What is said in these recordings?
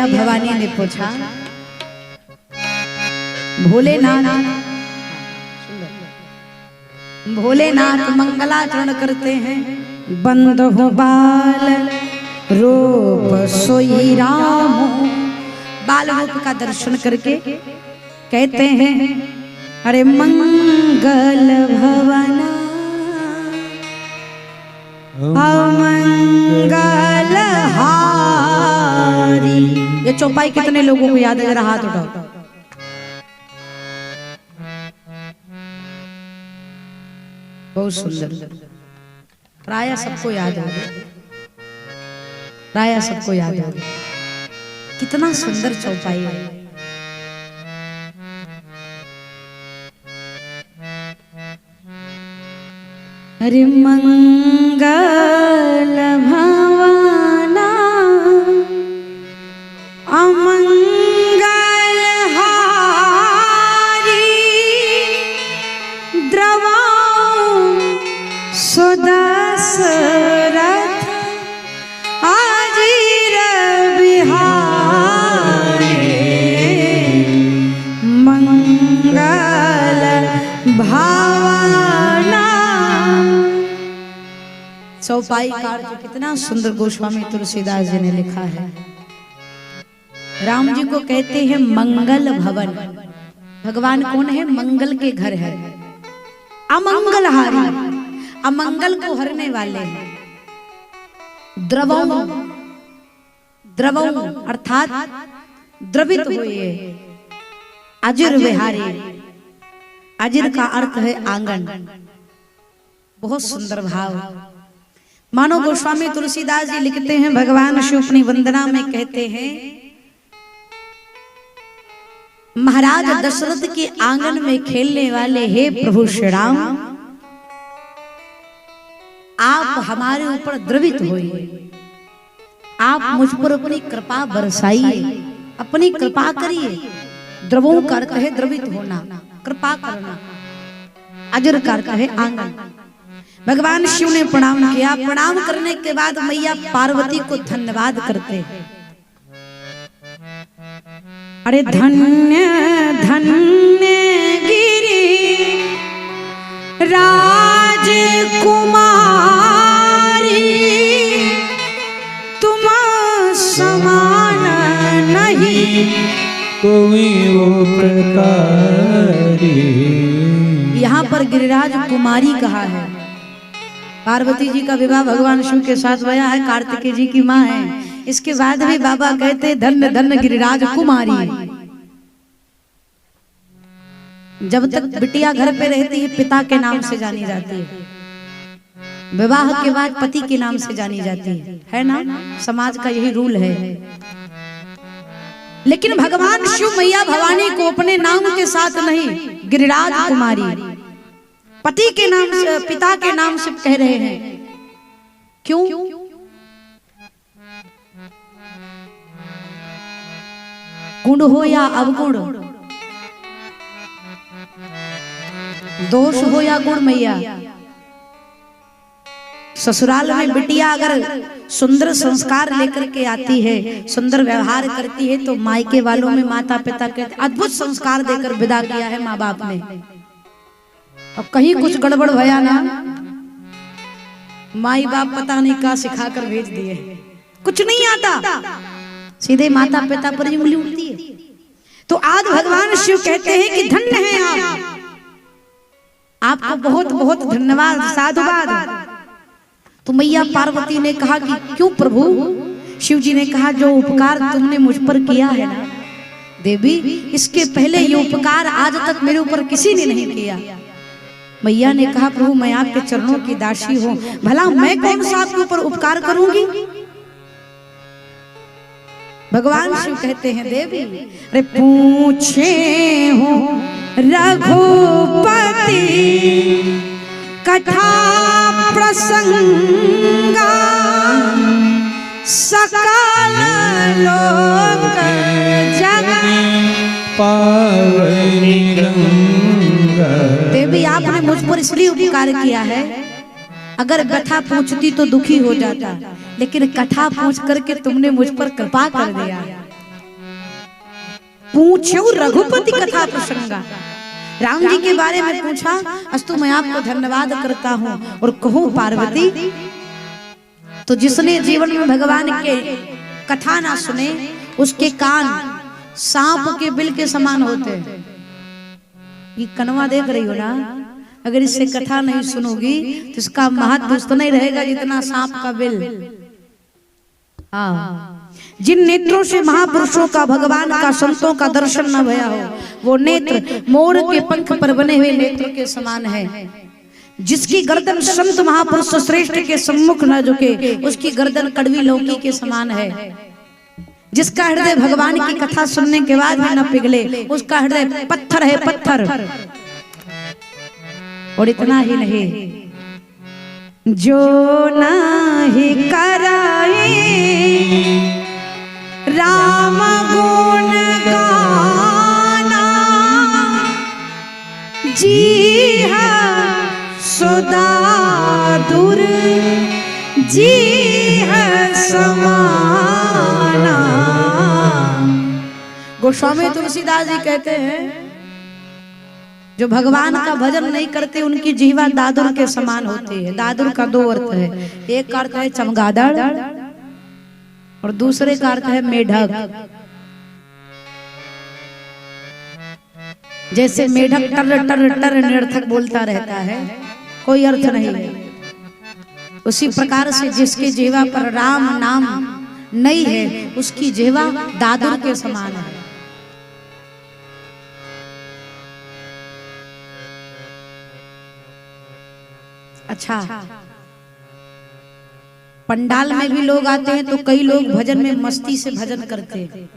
मैया भवानी ने पूछा, भोलेनाथ भोलेनाथ मंगलाचरण करते हैं, बंद हो बाल रूप सोई राम। बाल रूप का दर्शन करके कहते हैं, अरे मंगल भवन अमंगल हारी। ये चौपाई कितने लोगों को याद है? जरा हाथ उठाओ। बहुत सुंदर, प्राय सबको याद होगा, प्राय सबको याद होगा। कितना सुंदर चौपाई है। हरि मंगल भवाना अमंगल हारी, द्रवा सुदशरथ अजीर बिहारी, मंगल भावना। चौपाई कार्य कितना सुंदर गोस्वामी तुलसीदास जी ने लिखा है। राम जी को कहते हैं मंगल भवन। भगवान कौन है? मंगल के घर है। अमंगल हारी, अमंगल को हरने वाले हैं। द्रवम, द्रवम अर्थात द्रवित हुए। अजिर विहारी, अजिर का अर्थ है आंगन। बहुत सुंदर भाव। मानो गोस्वामी तुलसीदास जी लिखते हैं, भगवान शिव अपनी वंदना में कहते हैं, महाराज दशरथ के आंगन में खेलने वाले हे प्रभु श्री राम, आप हमारे ऊपर द्रवित होइए, आप मुझ पर अपनी कृपा बरसाइए, अपनी कृपा करिए। द्रवों का अर्थ है द्रवित होना, कृपा करना। अजर का अर्थ है आंगन। भगवान शिव ने प्रणाम किया। प्रणाम करने के बाद मैया पार्वती को धन्यवाद करते हैं। अरे धन्य धन्य गिरी राजकुमारी, तुम समान नहीं कोई वो प्रकारी। यहाँ पर गिरिराज कुमारी कहा है। पार्वती जी का विवाह भगवान शिव के साथ हुआ है, कार्तिकेय जी की माँ है। इसके बाद भी बाबा कहते धन्य धन्य गिरिराज कुमारी। जब तक बिटिया घर पे रहती है पिता के नाम से जानी जाती है, विवाह के बाद पति के नाम से जानी जाती है ना? समाज का यही रूल है। लेकिन भगवान शिव मैया भवानी को अपने नाम के साथ नहीं, गिरिराज कुमारी पति के नाम से, पिता के नाम से कह रहे हैं। क्यों? गुण हो या अवगुण, दोष हो या गुण, मैया ससुराल में बिटिया अगर सुंदर संस्कार लेकर के आती है, सुंदर व्यवहार करती है, तो मायके वालों में माता पिता के अद्भुत संस्कार देकर विदा किया है माँ बाप ने। अब कहीं कुछ गड़बड़ भया ना, माई बाप पता नहीं क्या सिखाकर भेज दिए, कुछ नहीं आता, सीधे माता पिता पर ही उंगली उठती है। तो आज भगवान शिव कहते हैं कि धन्य हैं आप, आपको बहुत बहुत धन्यवाद, साधुवाद। तो मैया पार्वती ने कहा कि क्यों प्रभु? शिव जी ने कहा जो उपकार तुमने मुझ पर किया है ना देवी, इसके पहले ये उपकार आज तक मेरे ऊपर किसी ने नहीं किया। मैया ने कहा प्रभु मैं आपके चरणों की दासी हूँ, भला मैं कौन सा आपके ऊपर उपकार करूंगी? भगवान शिव कहते हैं देवी, अरे पूछे हो रघुपति कथा प्रसंगा, सकल लोक जग पावनी गंगा। देवी आपने मुझ पर इसलिए उपकार किया है, अगर कथा पूछती तो दुखी हो जाता, लेकिन कथा पूछ करके तुमने मुझ पर कृपा कर दिया। पूछो रघुपति कथा प्रसंगा। राम जी के बारे में पूछा, अस्तु मैं आपको धन्यवाद करता हूँ और कहूँ पार्वती, तो जिसने जीवन में भगवान के कथा ना सुने उसके कान सांप के बिल के समान होते हैं। ये कनवा देख रही हो ना, अगर इससे कथा नहीं सुनोगी तो इसका महत्व उतना नहीं रहेगा जितना सांप का बिल। हाँ, जिन नेत्रों से महापुरुषों का, भगवान का, संतों का दर्शन न भया हो, वो नेत्र मोर के पंख पर बने हुए नेत्र के समान है। जिसकी गर्दन संत महापुरुष श्रेष्ठ के सम्मुख न झुके, उसकी गर्दन कड़वी लौकी के समान है। जिसका हृदय भगवान की कथा सुनने के बाद भी न पिघले, उसका हृदय पत्थर है, पत्थर। और इतना ही नहीं, जो नहीं कराए राम गुण गाना, जी है सुदा दूर, जी है समाना। गोस्वामी तुलसीदास जी कहते हैं, जो भगवान का भजन नहीं करते उनकी जीवा दादुर के समान होती है। दादुर का दो अर्थ है, एक का अर्थ है चमगादड़ और दूसरे का अर्थ है मेढक। जैसे मेढक टर टर टर निरर्थक बोलता रहता है, कोई अर्थ नहीं है, उसी प्रकार से जिसके जीवा पर राम नाम नहीं है उसकी जीवा दादुर के समान है। अच्छा, पंडाल में भी लोग आते हैं तो कई लोग भजन में मस्ती से भजन करते हैं,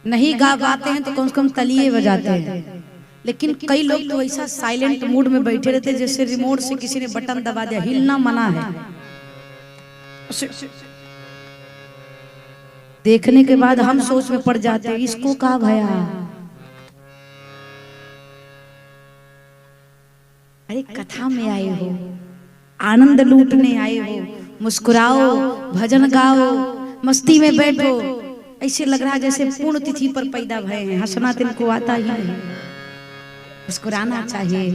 नहीं गा पाते हैं तो कम से कम तलिए बजाते हैं। लेकिन कई लोग तो ऐसा साइलेंट मूड में बैठे रहते हैं जैसे रिमोट से किसी ने बटन दबा दिया, हिलना मना है। देखने के बाद हम सोच में पड़ जाते हैं, इसको कहा भया, अरे कथा में आए हो, आनंद लूटने आए हो, मुस्कुराओ, भजन गाओ, मस्ती में बैठो। ऐसे लग रहा है जैसे पूर्ण तिथि पर पैदा भये हैं, हंसना तिनको आता ही नहीं, मुस्कुराना चाहिए।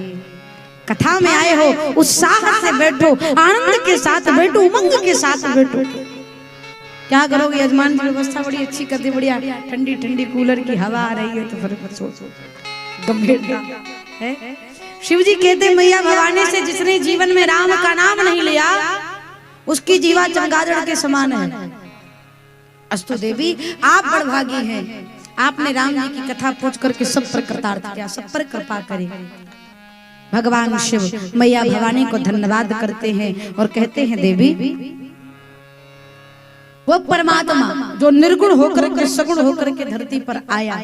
कथा में आए हो, उत्साह से बैठो, आनंद के साथ बैठो, उमंग के साथ बैठो। क्या करोगे, यजमान की व्यवस्था बड़ी अच्छी कर दी, बढ़िया ठंडी ठंडी कूलर की हवा आ रही है, तो फिर गंभीरता है। शिव जी कहते, मैया भवानी से जिसने जीवन में राम का नाम नहीं लिया उसकी जीवा चमगादड़ के समान है। अस्तु देवी, आप बड़भागी हैं, आपने राम जी की कथा पूछ करके सब पर कृतार्थ किया, सब पर कृपा करें। भगवान शिव मैया भवानी को धन्यवाद करते हैं और कहते हैं, देवी वो परमात्मा जो निर्गुण होकर के सगुण होकर के धरती पर आया,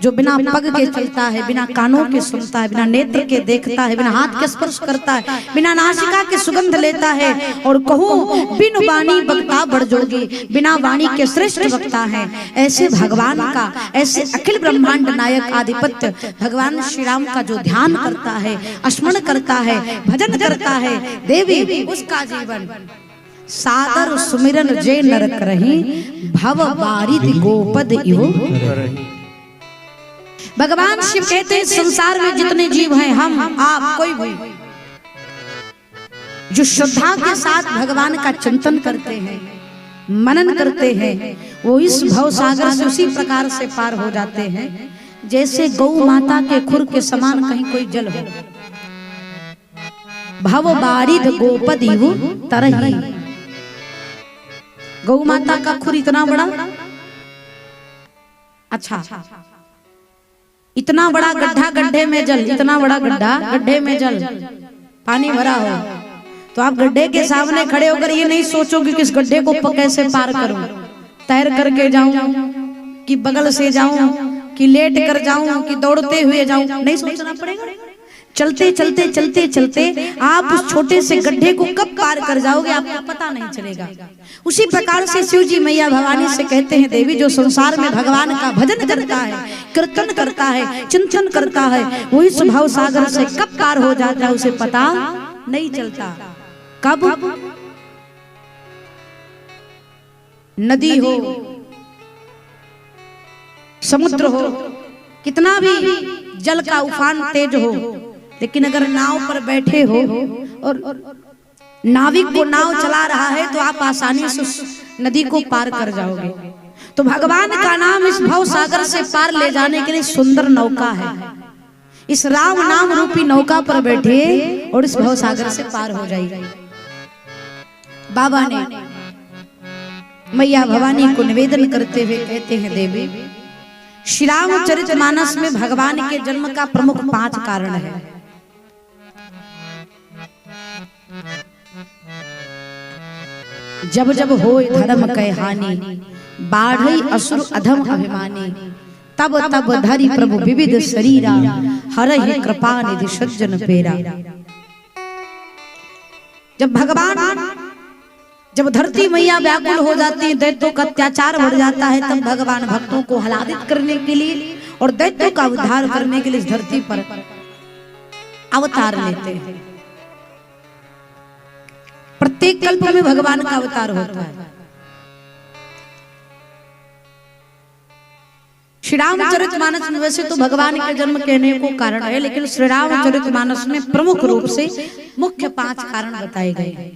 जो बिना पग के चलता है, बिना कानों के सुनता है, बिना नेत्र के देखता है, बिना हाथ के स्पर्श करता है, बिना नासिका के सुगंध लेता है, और कहूँ बिन वाणी वक्ता बड़ जोगी, बिना वाणी के श्रेष्ठ वक्ता है। ऐसे भगवान का, ऐसे अखिल ब्रह्मांड नायक आधिपत्य भगवान श्री राम का जो ध्यान करता है, स्मरण करता है, भजन करता है, देवी उसका जीवन सादर सुमिरन जे नरक रही, भव बारिद गोपद इहो। भगवान शिव कहते हैं, संसार में जितने जीव हैं, हम आप कोई भी जो श्रद्धा के साथ भगवान का चिंतन करते हैं, मनन करते हैं, वो इस भव सागर से उसी प्रकार से पार हो जाते हैं जैसे गौ माता के खुर के समान कहीं कोई जल हो। भव बारिद गोपद इहो तरही। गौ माता का खुर इतना बड़ा, अच्छा इतना बड़ा गड्ढा, गड्ढे में जल, इतना बड़ा गड्ढा, गड्ढे में जल, पानी भरा हो, तो आप गड्ढे के सामने खड़े होकर ये नहीं सोचोगे कि इस गड्ढे को कैसे पार करूं, तैर करके जाऊं कि बगल से जाऊं कि लेट कर जाऊं कि दौड़ते हुए जाऊं, नहीं सोचना पड़ेगा। चलते चलते चलते चलते आप उस छोटे से गड्ढे को कब पार कर जाओगे आपको पता नहीं चलेगा। उसी प्रकार से शिव जी मैया भवानी से कहते हैं, देवी जो संसार में भगवान का भजन करता है, कीर्तन करता है, चिंतन करता है, वो इस भाव सागर से कब पार हो जाता है उसे पता नहीं चलता। कब नदी हो, समुद्र हो, कितना भी जल का उफान तेज हो, लेकिन अगर नाव पर बैठे हो और नाविक को नाव चला रहा है तो आप आसानी से उस नदी को पार कर जाओगे। तो भगवान का नाम इस भव सागर से पार ले जाने के लिए सुंदर नौका है। इस राम नाम रूपी नौका पर बैठे और इस भव सागर से पार हो जाइए। बाबा ने मैया भवानी को निवेदन करते हुए कहते हैं, देवी श्री रामचरितमानस में भगवान के जन्म का प्रमुख 5 कारण है। जब जब होय धर्म कै हानि, बाढ़ई असुर अधम अभिमानी, तब तब धरि प्रभु विविध शरीरा, हरहि कृपा निधि सज्जन पेरा। जब धरती मैया व्याकुल हो जाती है, दैत्यों का अत्याचार बढ़ जाता है, तब भगवान भक्तों को आह्लादित करने के लिए और दैत्यों का उद्धार करने के लिए इस धरती पर अवतार लेते हैं। प्रत्येक कल्प में भगवान का अवतार होता है। श्री रामचरितमानस में वैसे तो भगवान के जन्म कहने को कारण है, लेकिन श्री रामचरितमानस में प्रमुख रूप से मुख्य 5 कारण बताए गए हैं।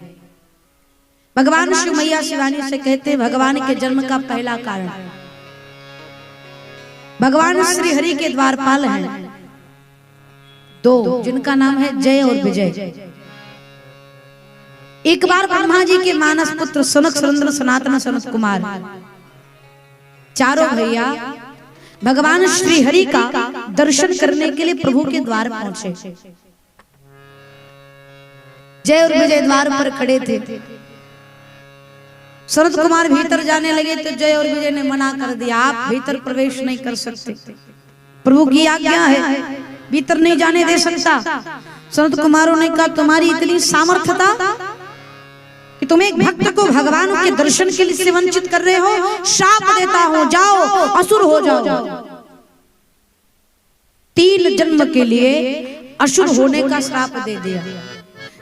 भगवान शिव मैया शिवानी से कहते हैं, भगवान के जन्म का पहला कारण भगवान श्री हरि के द्वारपाल हैं 2, जिनका नाम है जय और विजय। एक बार ब्रह्मा जी के मानस पुत्र सनक सनंदन सनातन सनत कुमार चारों भैया भगवान श्री हरि का दर्शन करने के लिए प्रभु के द्वार पहुंचे। जय और विजय द्वार पर खड़े थे। सनत कुमार भीतर जाने लगे तो जय और विजय ने मना कर दिया, आप भीतर प्रवेश नहीं कर सकते, प्रभु की आज्ञा है, भीतर नहीं जाने दे सकता। सनत कुमारों ने कहा, तुम्हारी इतनी सामर्थ्यता कि तुम एक भक्त को भगवान के दर्शन के लिए वंचित कर रहे हो, शाप देता हूं, जाओ असुर हो जाओ। 3 जन्म के लिए असुर होने का श्राप दे दिया।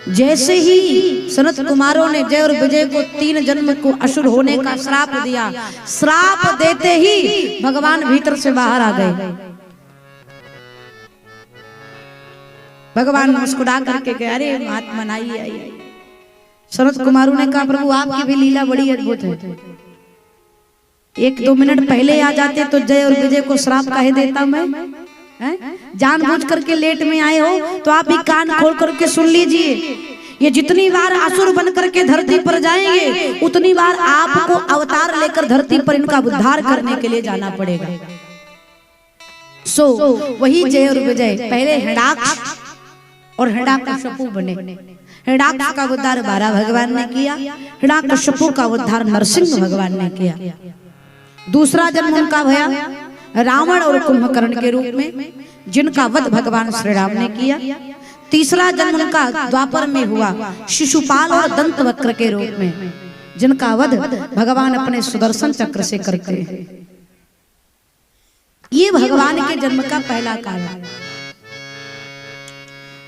जैसे ही सनत कुमारों ने जय और विजय को 3 जन्म को असुर होने का श्राप दिया, श्राप देते ही भगवान भीतर से बाहर आ गए। भगवान मुस्कुरा करके कह, अरे महात्मा आइए आइए। सनत कुमारों ने कहा, प्रभु आपकी भी लीला बड़ी अद्भुत है, 1-2 मिनट पहले आ जाते तो जय और विजय को श्राप काहे देता मैं? जानबूझ करके लेट में आए हो तो आप भी कान खोल करके सुन लीजिए। ये जितनी बार असुर बन करके धरती पर जाएंगे, उतनी बार आपको अवतार लेकर धरती पर इनका उद्धार करने के लिए जाना पड़ेगा। वही जय और विजय पहले हिरण्याक्ष और हिरण्यकशिपु बने। हिरण्याक्ष का उद्धार 12 भगवान ने किया, हिरण्यकशिपु का उद्धार नरसिंह भगवान ने किया। दूसरा जन्म उनका भया रावण और कुंभकर्ण के रूप में, जिनका वध भगवान श्री राम ने किया। तीसरा जन्म उनका द्वापर में हुआ शिशुपाल और दंतवक्र के रूप में, जिनका वध भगवान अपने सुदर्शन चक्र से करते हैं। ये भगवान के जन्म का पहला कारण।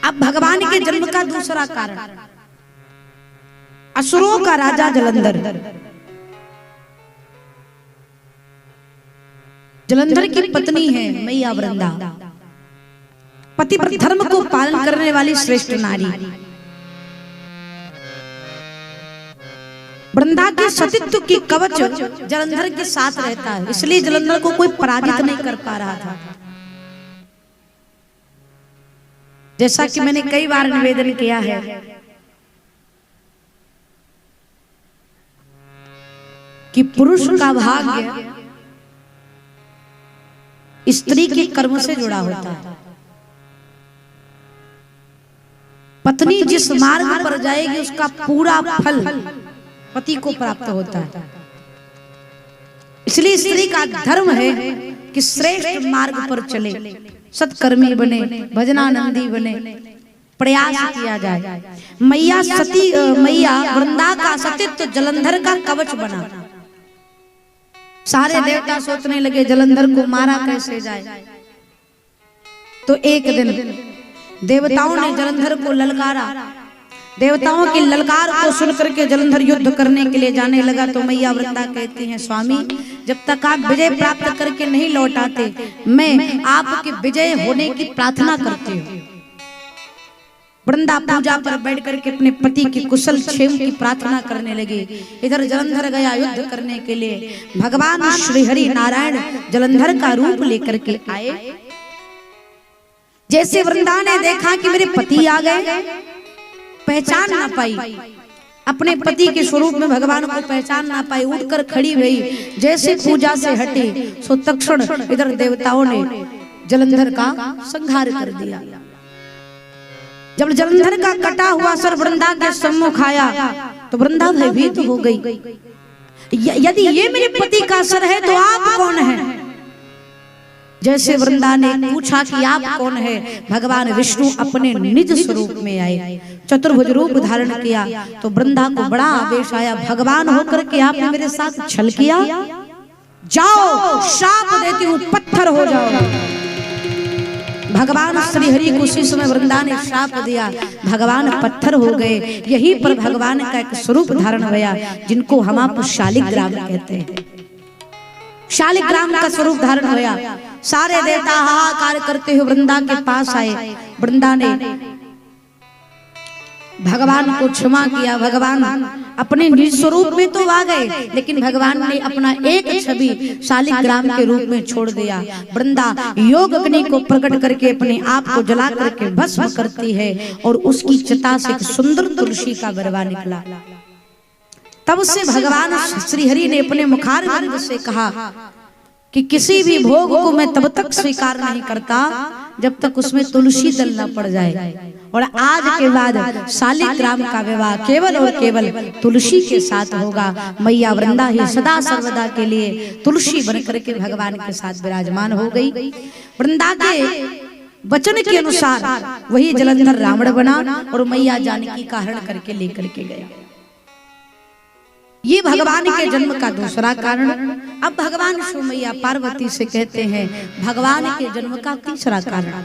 अब भगवान के जन्म का दूसरा कारण, असुरों का राजा जलंधर। जलंधर की पत्नी है मैया वृंदा, पति धर्म को पालन करने वाली श्रेष्ठ नारी। वृंदा के सतीत्व की कवच जलंधर के साथ रहता है, इसलिए जलंधर को कोई पराजित नहीं कर पा रहा था। जैसा कि मैंने कई बार निवेदन किया है कि पुरुष का भाग्य स्त्री के कर्म से जुड़ा होता है। पत्नी जिस मार्ग पर जाएगी उसका पूरा फल पति को प्राप्त होता है। इसलिए स्त्री का धर्म है कि श्रेष्ठ मार्ग पर चले, सत्कर्मी बने, भजनानंदी बने, प्रयास किया जाए। मैया वृंदा का सतीत्व जलंधर का कवच बना। सारे देवता सोचने लगे जलंधर को मारा कैसे जाए। तो एक दिन देवताओं ने जलंधर को ललकारा। देवताओं की ललकार को सुनकर के जलंधर युद्ध करने के लिए जाने लगा। तो मैया वृंदा कहती हैं, स्वामी जब तक आप विजय प्राप्त करके नहीं लौट आते, मैं आपके विजय होने की प्रार्थना करती हूँ। वृंदा पूजा पर बैठ करके अपने पति की कुशल क्षेम की प्रार्थना करने लगे। इधर जलंधर गया युद्ध करने के लिए। भगवान श्री हरि नारायण जलंधर का रूप लेकर के आए। जैसे वृंदा ने देखा कि मेरे पति आ गए, पहचान ना पाई, अपने पति के स्वरूप में भगवान को पहचान ना पाई, उठकर खड़ी हुई। जैसे पूजा से हटे सो तक्षण इधर देवताओं ने जलंधर का संहार कर दिया। जब जलंधर का कटा हुआ सर वृंदा के सम्मुख आया तो वृंदा भयभीत हो गई। यदि ये मेरे पति का सर है तो आप कौन हैं? जैसे वृंदा ने पूछा कि आप कौन है, भगवान विष्णु अपने निज स्वरूप में आए, चतुर्भुज रूप धारण किया। तो वृंदा को बड़ा आवेश आया, भगवान होकर के आपने मेरे साथ छल किया, जाओ शाप देती हूँ, पत्थर हो जाओ। भगवान श्री हरि को उसी समय वृंदा ने शाप दिया, भगवान पत्थर हो गए। यहीं पर भगवान का एक स्वरूप धारण हुआ जिनको हम आप शालिग्राम कहते हैं। शालिग्राम का स्वरूप धारण हुआ। सारे देवता हाहाकार करते हुए वृंदा के पास आए। वृंदा ने भगवान को क्षमा किया। भगवान अपने निज स्वरूप में तो आ गए, लेकिन भगवान ने अपना एक छवि शालिग्राम के रूप में छोड़ दिया। वृंदा योग अग्नि को प्रकट करके अपने आप को जला करके भस्म करती है और उसकी चिता से एक सुंदर तुलसी का बरवा निकला। तब से भगवान श्री हरि ने अपने मुखारविंद से कहा कि किसी भी भोग को मैं तब तक स्वीकार नहीं करता जब तक उसमें तुलसी दल न पड़ जाए। और आज के बाद शालिग्राम का विवाह केवल और केवल तुलसी के साथ होगा। मैया वृंदा ही सदा सर्वदा के लिए तुलसी बन करके भगवान के साथ विराजमान हो गई। वृंदा के वचन के अनुसार वही जलंधर रावण बना और मैया जानकी का हरण करके लेकर के गया। ये भगवान के जन्म का दूसरा कारण। अब भगवान शिव मैया पार्वती से कहते हैं भगवान के जन्म का तीसरा कारण।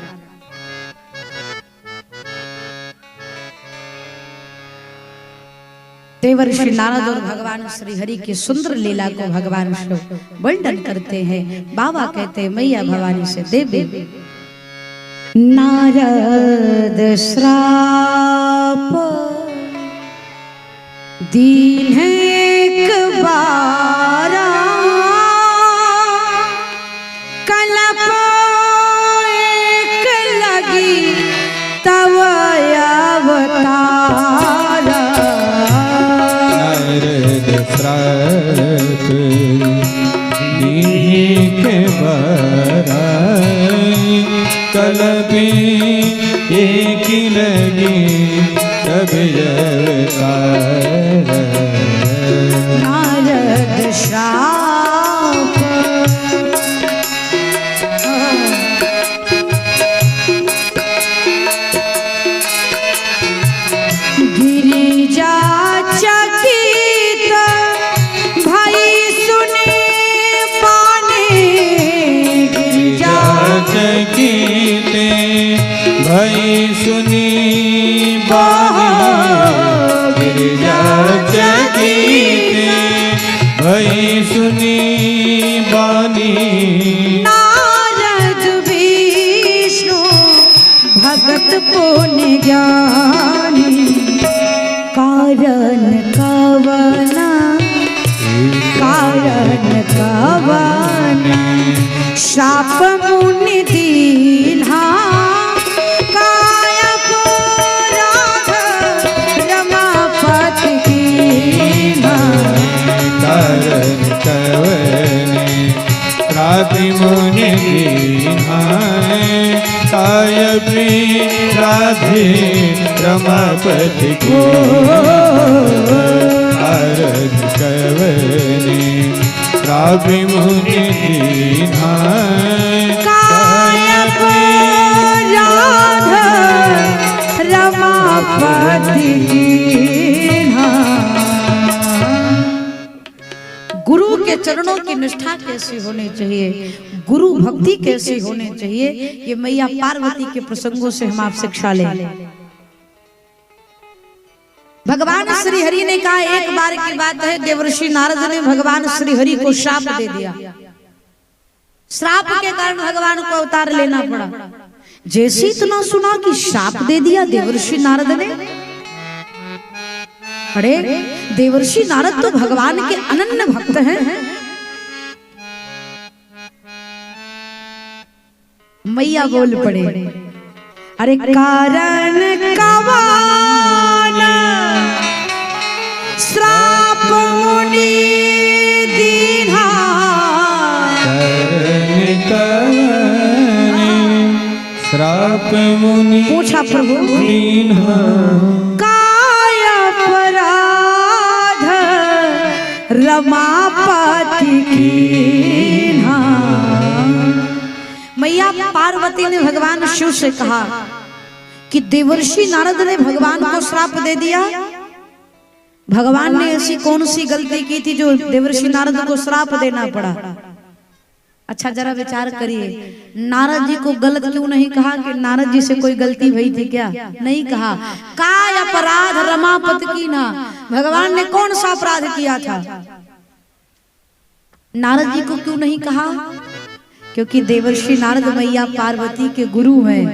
देवर्षि नारद और भगवान श्री हरि की सुंदर लीला को भगवान शिव वर्णन करते हैं। बाबा कहते हैं मैया भवानी से देवी नारद श्राप दीन एक बारा कलप एक लगी तव अवतारा। नारद श्राप दीन एक बारा कलप एक लगी तव अवतारा। नारद श्राप गिरिजा चकित भाई सुने पाने। गिरिजा चकित भाई सुनी गिरिजा चकित भई सुनी बानी। नारद विष्णु भगत पुण्य ज्ञानी कारण कवना श्राप मुनि दीन्हा कायप राघ रमापति कीन्हा। कारण कवने राधि मुनि दीन्हा कायपि राधे रमापति कीन्हा। कारण कवने राधि मुनि दीन्हा कायप राघ रमापति कीन्हा। गुरु के चरणों की निष्ठा कैसी होनी चाहिए, गुरु भक्ति कैसी होनी चाहिए, ये मैया पार्वती के प्रसंगों से हम आप शिक्षा लें। भगवान श्री हरि ने कहा, एक बार की बात है, देवर्षि नारद ने भगवान श्री हरि को श्राप दे दिया। श्राप के कारण भगवान को अवतार लेना पड़ा। जैसे इतना सुना कि श्राप दे दिया देवर्षि नारद ने, अरे देवर्षि नारद तो भगवान के अनन्य भक्त हैं। मैया बोल पड़े, अरे कारण कवन श्राप मुनि दीन्हा, श्राप मुनि पूछा प्रभु दीन्हा, काय अपराध रमापति कीन्हा। मैया पार्वती ने भगवान शिव से कहा कि देवर्षि नारद ने भगवान को श्राप दे दिया। भगवान ने ऐसी कौन सी गलती की थी जो देवर्षि नारद को श्राप देना पड़ा? अच्छा जरा विचार करिए, नारद जी को गलत क्यों नहीं कहा कि नारद जी से कोई गलती हुई थी क्या? नहीं कहा। काय अपराध रमापति कीन्हा, भगवान ने कौन सा अपराध किया था? नारद जी को क्यों नहीं कहा? क्योंकि देवर्षि नारद मैया पार्वती के गुरु हैं,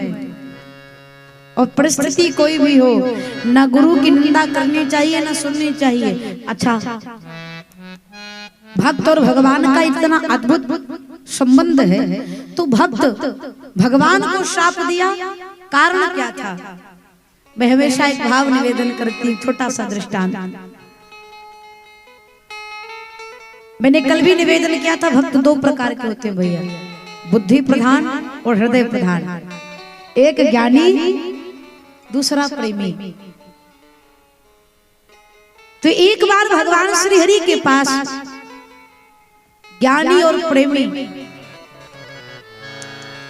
और परिस्थिति कोई भी हो, ना गुरु की निंदा करनी चाहिए ना सुननी चाहिए। अच्छा, भक्त और भगवान का इतना अद्भुत संबंध है, तो भक्त भगवान को श्राप दिया, कारण क्या था? मैं हमेशा एक भाव निवेदन करती हूँ, छोटा सा दृष्टांत। मैंने कल भी निवेदन किया था, भक्त दो प्रकार के होते हैं भैया, बुद्धि प्रधान और हृदय प्रधान। एक ज्ञानी, दूसरा प्रेमी। तो एक बार भगवान श्री हरि के पास ज्ञानी और प्रेमी,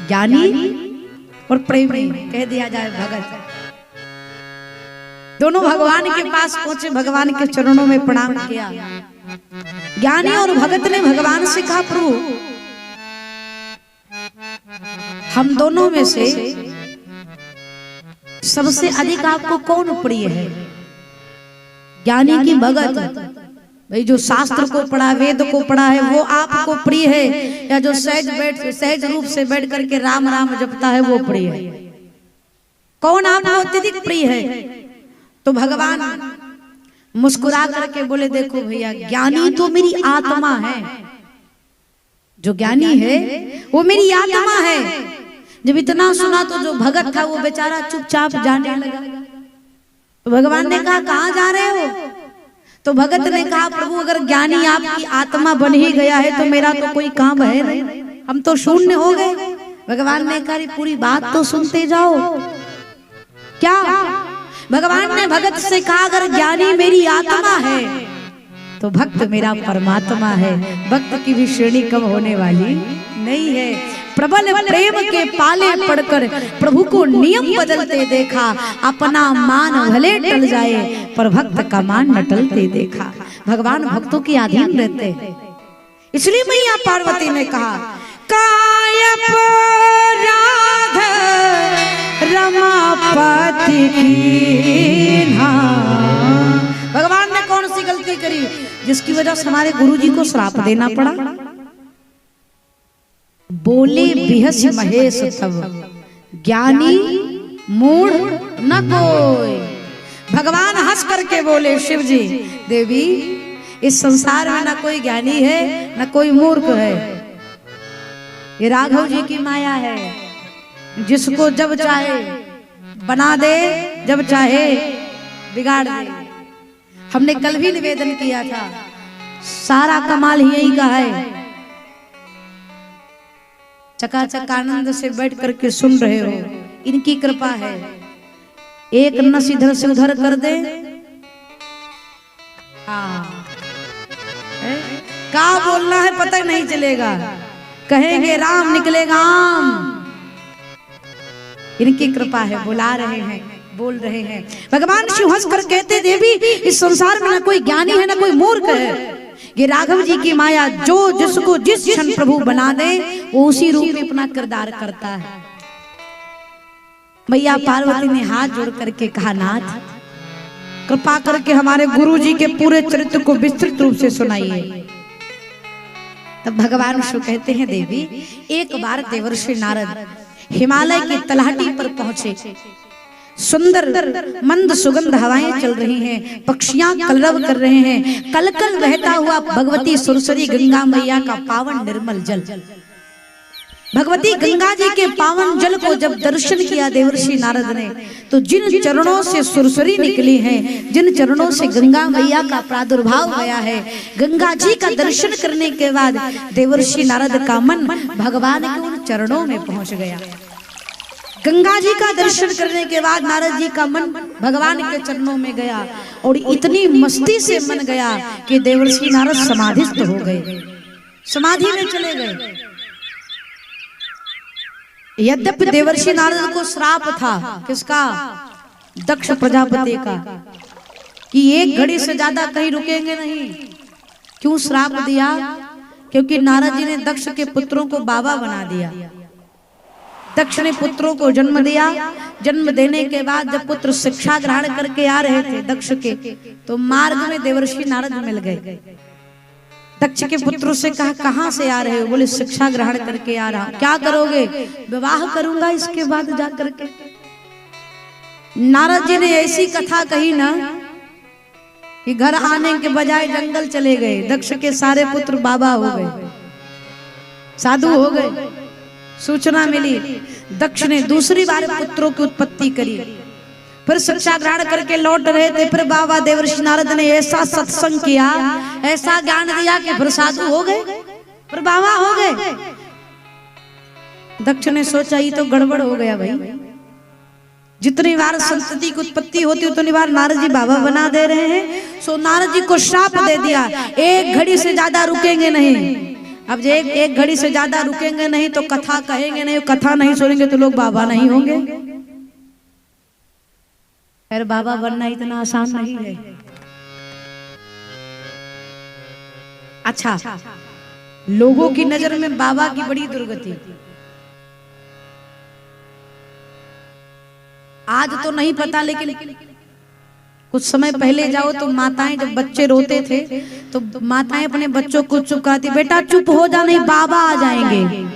ज्ञानी और प्रेमी कह दिया जाए भगत, दोनों भगवान के पास पहुंचे, भगवान के चरणों में प्रणाम किया। ज्ञानी और भगत ने भगवान से कहा, प्रभु हम दोनों में से सबसे अधिक आपको कौन प्रिय है? ज्ञानी की भगत? भाई जो शास्त्र को पढ़ा, वेद को पढ़ा है, वो आपको प्रिय है, या जो सहज रूप से बैठ करके राम राम जपता है वो प्रिय है? कौन आपको अत्यधिक प्रिय है? तो भगवान मुस्कुरा करके बोले, देखो भैया, ज्ञानी तो मेरी आत्मा है, जो ज्ञानी है वो मेरी आत्मा है। जब इतना सुना तो जो भगत था वो बेचारा चुपचाप जाने लगा। तो भगवान ने कहा, कहाँ जा रहे हो? तो भगत ने कहा, प्रभु अगर ज्ञानी आपकी आत्मा बन ही गया है तो मेरा तो कोई काम है नहीं, हम तो शून्य हो गए। भगवान ने कहा, पूरी बात तो सुनते जाओ। क्या? भगवान ने भगत से कहा, अगर ज्ञानी मेरी आत्मा है तो भक्त मेरा परमात्मा है। भक्त की भी श्रेणी कम होने वाली नहीं है। प्रबल प्रेम के पाले पड़कर प्रभु को नियम बदलते देखा, अपना मान भले टल जाए पर भक्त का मान न टलते देखा। भगवान भक्तों के अधीन रहते हैं, इसलिए मैया पार्वती ने कहा, काय अपराध रमापति कीन्हा। भगवान ने कौन सी गलती करी जिसकी वजह से हमारे गुरुजी को श्राप देना पड़ा? बोले बिहस महेश तब, ज्ञानी मूढ़ न कोई। भगवान हंस करके बोले, शिव जी देवी, इस संसार में न कोई ज्ञानी है न कोई मूर्ख है, ये राघव जी की माया है। जिसको जब चाहे बना दे, जब चाहे बिगाड़ दे। हमने कल भी निवेदन किया था, सारा कमाल यही का है। चकाचक आनंद से बैठ करके सुन रहे हो, इनकी कृपा है। एक नस इधर से उधर कर दे, क्या बोलना है पता नहीं चलेगा, कहेंगे राम निकलेगा आम। इनकी कृपा है, बुला रहे हैं, बोल रहे हैं। भगवान शिव हंस कर कहते, देवी इस संसार में ना कोई ज्ञानी है ना कोई मूर्ख है, ये राघव जी की माया, जो जिसको जिस क्षण प्रभु बना दे वो उसी रूप में अपना किरदार करता है। मैया पार्वती ने हाथ जोड़ करके कहा, नाथ कृपा करके हमारे गुरु जी के पूरे चरित्र को विस्तृत रूप से सुनाइए। तब भगवान शिव कहते हैं, देवी एक बार देवर्षि नारद हिमालय की तलहटी पर पहुंचे। सुंदर मंद सुगंध हवाएं चल रही हैं, पक्षियां कलरव कर रहे हैं, कल कल बहता हुआ भगवती सुरसरी गंगा मैया का पावन निर्मल जल। भगवती गंगा जी के पावन जल को जब दर्शन किया देवर्षि नारद ने, तो जिन चरणों से सुरसरी निकली है, जिन चरणों से गंगा मैया का प्रादुर्भाव गया है, गंगा जी का दर्शन करने के बाद देवर्षि नारद का मन भगवान के उन चरणों में पहुंच गया। गंगा जी का दर्शन करने के बाद नारद जी का मन भगवान के चरणों में गया और इतनी मस्ती से मन गया कि देवर्षि नारद समाधिस्थ हो गए, समाधि में चले गए। यद्यपि देवर्षि नारद को श्राप था, किसका? दक्ष प्रजापति का, कि एक घड़ी से ज्यादा कहीं रुकेंगे नहीं। क्यों श्राप दिया? क्योंकि नारद जी ने दक्ष के पुत्रों को बाबा बना दिया। दक्ष ने पुत्रों को जन्म दिया। जन्म देने के बाद जब पुत्र शिक्षा ग्रहण करके आ रहे थे दक्ष के, तो मार्ग में देवर्षि नारद मिल गए। दक्ष के पुत्रों से कहा, कहां से आ रहे हो? बोले शिक्षा ग्रहण करके आ रहा हूं। क्या करोगे? विवाह करूंगा इसके बाद जा करके। नारद जी ने ऐसी कथा कही ना कि घर आने के बजाय जंगल चले गए। दक्ष के सारे पुत्र बाबा हो गए, साधु हो गए। सूचना मिली, दक्ष ने दूसरी बार पुत्रों की उत्पत्ति करी। फिर शिक्षा ग्रहण करके लौट रहे थे, फिर बाबा देवर्षि नारद ने ऐसा सत्संग किया, ऐसा ज्ञान दिया कि फिर साधु हो गए, फिर बाबा हो गए। दक्ष ने सोचा ये तो गड़बड़ हो गया भाई, जितनी बार संतति की उत्पत्ति होती उतनी बार नारद जी बाबा बना दे रहे हैं। सो नारद जी को श्राप दे दिया, एक घड़ी से ज्यादा रुकेंगे नहीं। अब एक घड़ी से ज्यादा रुकेंगे नहीं तो कथा कहेंगे नहीं, कथा नहीं सुनेंगे तो लोग बाबा नहीं होंगे। फिर बाबा बनना इतना आसान नहीं है। अच्छा, लोगों की नजर में बाबा की बड़ी दुर्गति। आज तो नहीं पता, लेकिन कुछ समय पहले जाओ तो माताएं जब बच्चे रोते थे तो माताएं अपने बच्चों को चुप कराती, बेटा चुप हो जा, नहीं बाबा आ जाएंगे।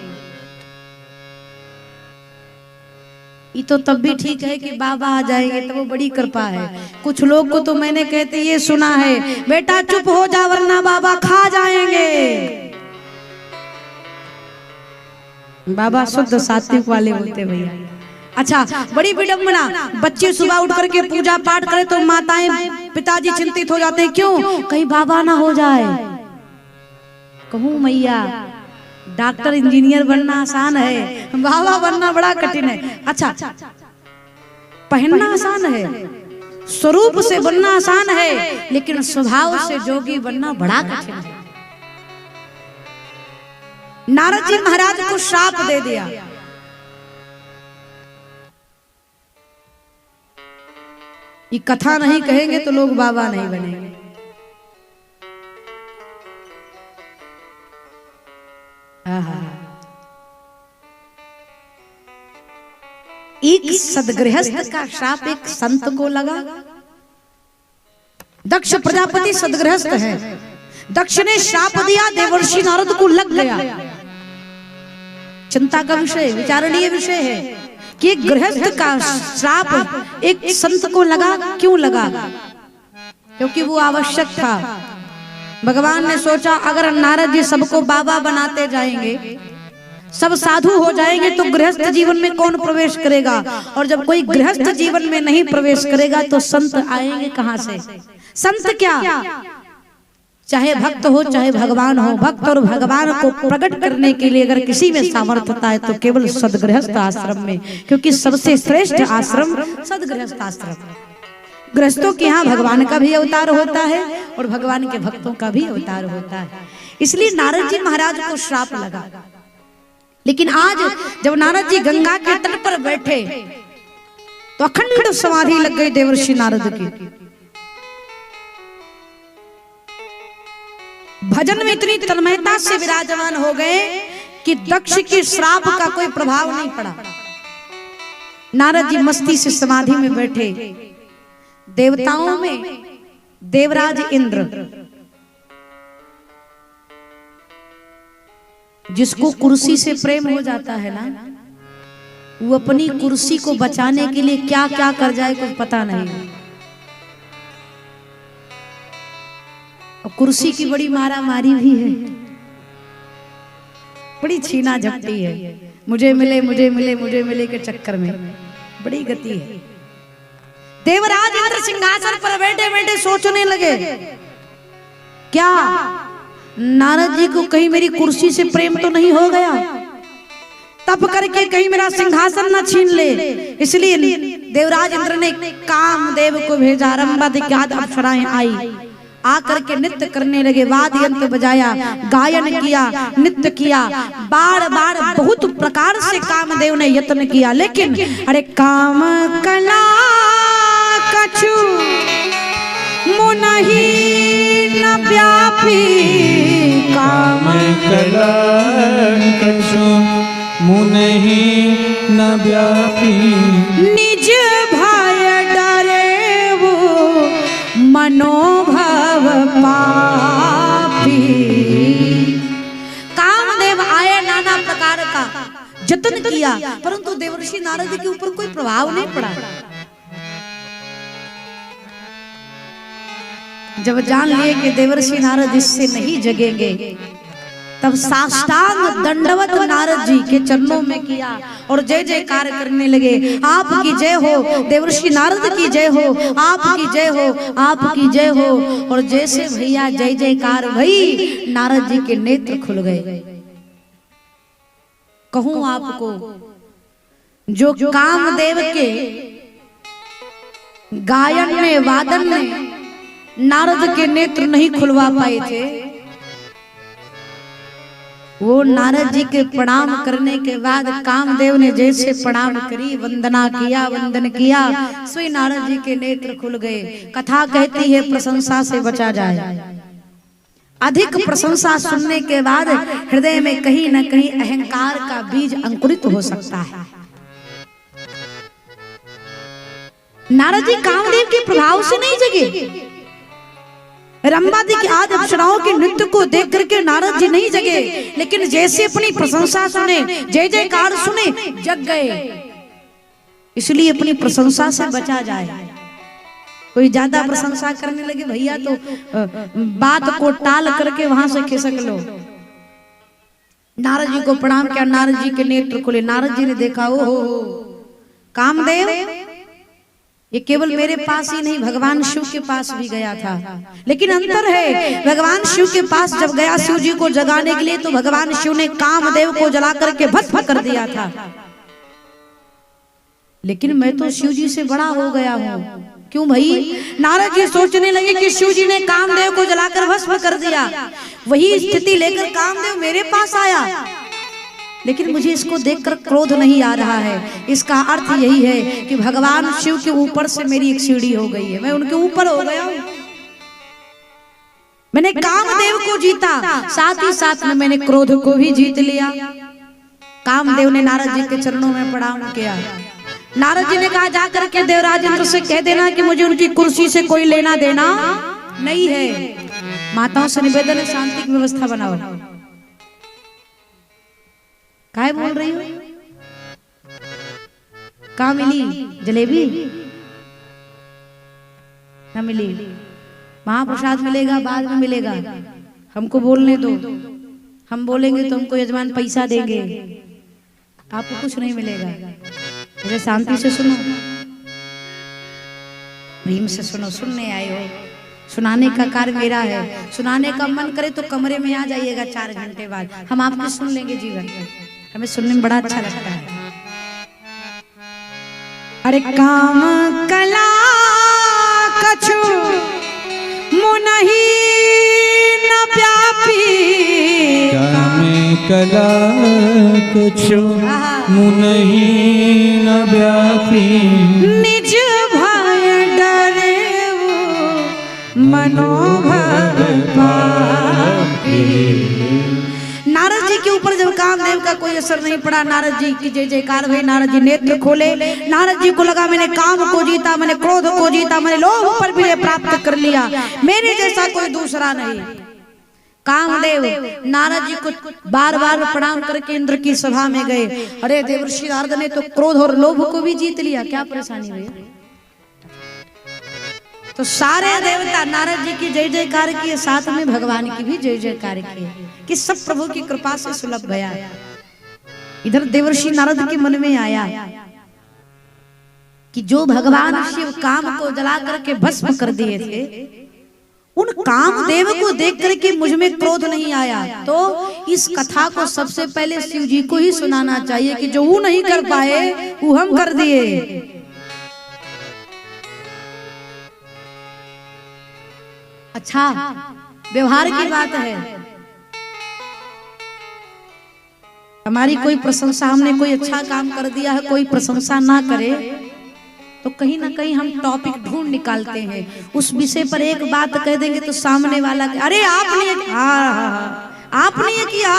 ये तो तब भी ठीक है कि बाबा आ जाएंगे, तो वो बड़ी कृपा है। कुछ लोग को तो मैंने कहते ये सुना है, बेटा चुप हो जा वरना बाबा खा जाएंगे। बाबा शुद्ध सात्विक वाले होते भैया। अच्छा, बड़ी विडंबना, बच्चे सुबह उठ करके पूजा पाठ करे तो माताएं पिताजी चिंतित हो जाते हैं, क्यों? कहीं बाबा ना हो जाए। कहूं मैया, डॉक्टर इंजीनियर बनना आसान है, बाबा बनना बड़ा कठिन है। अच्छा, पहनना आसान है, स्वरूप से बनना आसान है, लेकिन स्वभाव से जोगी बनना बड़ा कठिन है। नारद जी महाराज को श्राप दे दिया। ये कथा नहीं कहेंगे तो लोग बाबा नहीं बनेंगे। एक सदगृहस्थ का श्राप एक संत को लगा। दक्ष प्रजापति सदगृहस्थ है। दक्ष ने श्राप दिया, देवर्षि नारद को लग गया। चिंता का विषय, विचारणीय विषय है कि गृहस्थ का श्राप एक संत को लगा। क्यों लगा? क्योंकि वो आवश्यक था। भगवान ने सोचा अगर नारद जी सबको बाबा बनाते जाएंगे, सब साधु हो जाएंगे, तो गृहस्थ जीवन में कौन प्रवेश करेगा? और जब कोई गृहस्थ जीवन में नहीं प्रवेश करेगा तो संत आएंगे कहां से? संत क्या, चाहे भक्त हो चाहे भगवान हो, भक्त और भगवान को प्रकट करने के लिए अगर किसी में सामर्थ्यता है तो केवल सदगृहस्थ आश्रम में, क्योंकि सबसे श्रेष्ठ आश्रम सदगृहस्थ आश्रम। गृहस्थों के यहाँ भगवान का भी अवतार होता है और भगवान के भक्तों का भी अवतार होता है। इसलिए नारद जी महाराज को श्राप लगा। लेकिन आज जब नारद जी गंगा के तट पर बैठे तो अखंड समाधि लग गई देवर्षि नारद की। भजन में इतनी तन्मयता से विराजमान हो गए कि दक्ष के श्राप का कोई प्रभाव नहीं पड़ा। नारद जी मस्ती से समाधि में बैठे। देवताओं में देवराज इंद्र, जिसको कुर्सी से प्रेम हो जाता है ना, वो अपनी कुर्सी को बचाने के लिए क्या क्या कर जाए कुछ पता नहीं। और कुर्सी की बड़ी मारा मारी भी है, बड़ी छीना झपटी है, मुझे मिले मुझे मिले मुझे मिले के चक्कर में बड़ी गति है। देवराज इंद्र सिंहासन पर बैठे बैठे सोचने लगे, क्या नारद जी को कहीं मेरी कुर्सी से प्रेम तो नहीं हो गया, तब करके कहीं मेरा सिंहासन न छीन ले। इसलिए देवराज इंद्र ने कामदेव को भेजा। रंभादिक्याद अप्सराएं आई, आकर के नृत्य करने लगे, वाद्य यंत्र बजाया, गायन किया, नृत्य किया, बार बार बहुत प्रकार से कामदेव ने यत्न किया, लेकिन अरे काम कला कछु मुनहि न व्यापी, काम कला कछु मुनहि न व्यापी, निज भय डरे वो मनोभव पापी। कामदेव आए, नाना प्रकार का जतन किया, परंतु देवर्षि नारद जी के ऊपर कोई प्रभाव नहीं पड़ा। जब जान लिए कि देवर्षि नारद इससे नहीं जगेंगे, तब साष्टांग दंडवत नारद जी के चरणों में किया और जय जयकार करने लगे। आपकी जय हो, देवर्षि नारद की जय हो, आपकी जय हो, आपकी जय हो। और जैसे भैया जय जयकार भई, नारद जी के नेत्र खुल गए। कहूं आपको, जो कामदेव के गायन में, वादन में नारद के नेत्र नहीं खुलवा पाए थे, वो नारद जी के प्रणाम करने के बाद कामदेव ने जैसे प्रणाम करी, वंदना किया, वंदन किया, स्वयं नारद जी के नेत्र खुल गए। कथा कहती है प्रशंसा से बचा जाए। अधिक प्रशंसा सुनने के बाद हृदय में कहीं न कहीं अहंकार का बीज अंकुरित हो सकता है। नारद जी कामदेव के प्रभाव से नहीं जगे। रंभादिक्याद अप्सराओं के नृत्य को देख करके नारद जी नहीं जगे, लेकिन जैसे अपनी प्रशंसा सुने, जय जयकार सुने, जग गए। इसलिए अपनी प्रशंसा से बचा जाए। कोई ज्यादा प्रशंसा करने लगे भैया तो बात को टाल करके वहां से खिसक लो। नारद जी को प्रणाम किया, नारद जी के नेत्र खुले। नारद जी ने देखा, ओ हो कामदेव, ये केवल मेरे पास ही नहीं, भगवान शिव के पास भी गया था। लेकिन अंतर है, भगवान शिव के पास जब गया शिव जी को जगाने के लिए, तो भगवान शिव ने कामदेव को जला करके भस्म कर दिया था। लेकिन मैं तो शिव जी से बड़ा हो गया हूँ। क्यों भाई? नारद जी सोचने लगे कि शिव जी ने कामदेव को जलाकर भस्म कर दिया, वही स्थिति लेकर कामदेव मेरे पास आया, लेकिन मुझे इसको देखकर क्रोध नहीं आ रहा है। इसका अर्थ यही है कि भगवान शिव के ऊपर से मेरी एक सीढ़ी हो गई है, मैं उनके ऊपर हो गया हूं। मैंने कामदेव को जीता, साथ ही साथ में मैंने क्रोध को भी जीत लिया। कामदेव ने नारद जी के चरणों में प्रणाम किया। नारद जी ने कहा, जाकर के देवराज इंद्र से कह देना कि मुझे उनकी कुर्सी से कोई लेना देना नहीं है। माताओं से निवेदन है, शांति की व्यवस्था बनाओ। काय बोल रही हो? कहाँ मिली जलेबी? न मिली। महाप्रसाद मिलेगा, बाद में मिलेगा। हमको बोलने दो, हम बोलेंगे तो हमको यजमान पैसा देंगे, आपको कुछ नहीं मिलेगा। मुझे शांति से सुनो, प्रेम से सुनो। सुनने आए हो, सुनाने का कार्य मेरा है। सुनाने का मन करे तो कमरे में आ जाइएगा 4 घंटे बाद, हम आपको सुन लेंगे। जीवन हमें सुनने में बड़ा अच्छा लगता है। अरे काम कला कछु मुनहि न व्यापी, काम कला कछु मुनहि न व्यापी, निज भय डरे वो मनोभव पापी। नारद जी के ऊपर जब कामदेव महादेव का कोई असर नहीं पड़ा। नारद जी की जय जयकार भई। नारद जी नेत्र खोले। नारद जी को लगा मैंने काम को जीता, मैंने क्रोध को जीता, मैंने लोभ पर विजय प्राप्त कर लिया, मेरे जैसा कोई दूसरा नहीं। कामदेव नारद जी को बार बार प्रणाम करके इंद्र की सभा में गए। अरे देवर्षि नारद ने तो क्रोध और लोभ को भी जीत लिया, क्या परेशानी हुई? तो सारे देवता नारद जी की जय जयकार किए, साथ में भगवान की भी जय जयकार किए कि सब प्रभु की कृपा से सुलभ गया। इधर देवर्षि नारद के मन में आया कि जो भगवान शिव काम को जला करके भस्म कर दिए थे, उन कामदेव को देख करके मुझ में क्रोध नहीं आया, तो इस कथा को सबसे पहले शिव जी को ही सुनाना चाहिए कि जो वो नहीं कर पाए वो हम कर दिए। अच्छा, व्यवहार की बात है। हमारी कोई प्रशंसा, हमने कोई अच्छा काम कर दिया है, कोई प्रशंसा ना करे तो कहीं ना कहीं हम टॉपिक ढूंढ निकालते हैं। उस विषय पर एक बात कह देंगे तो सामने वाला अरे आपने आपने ये किया,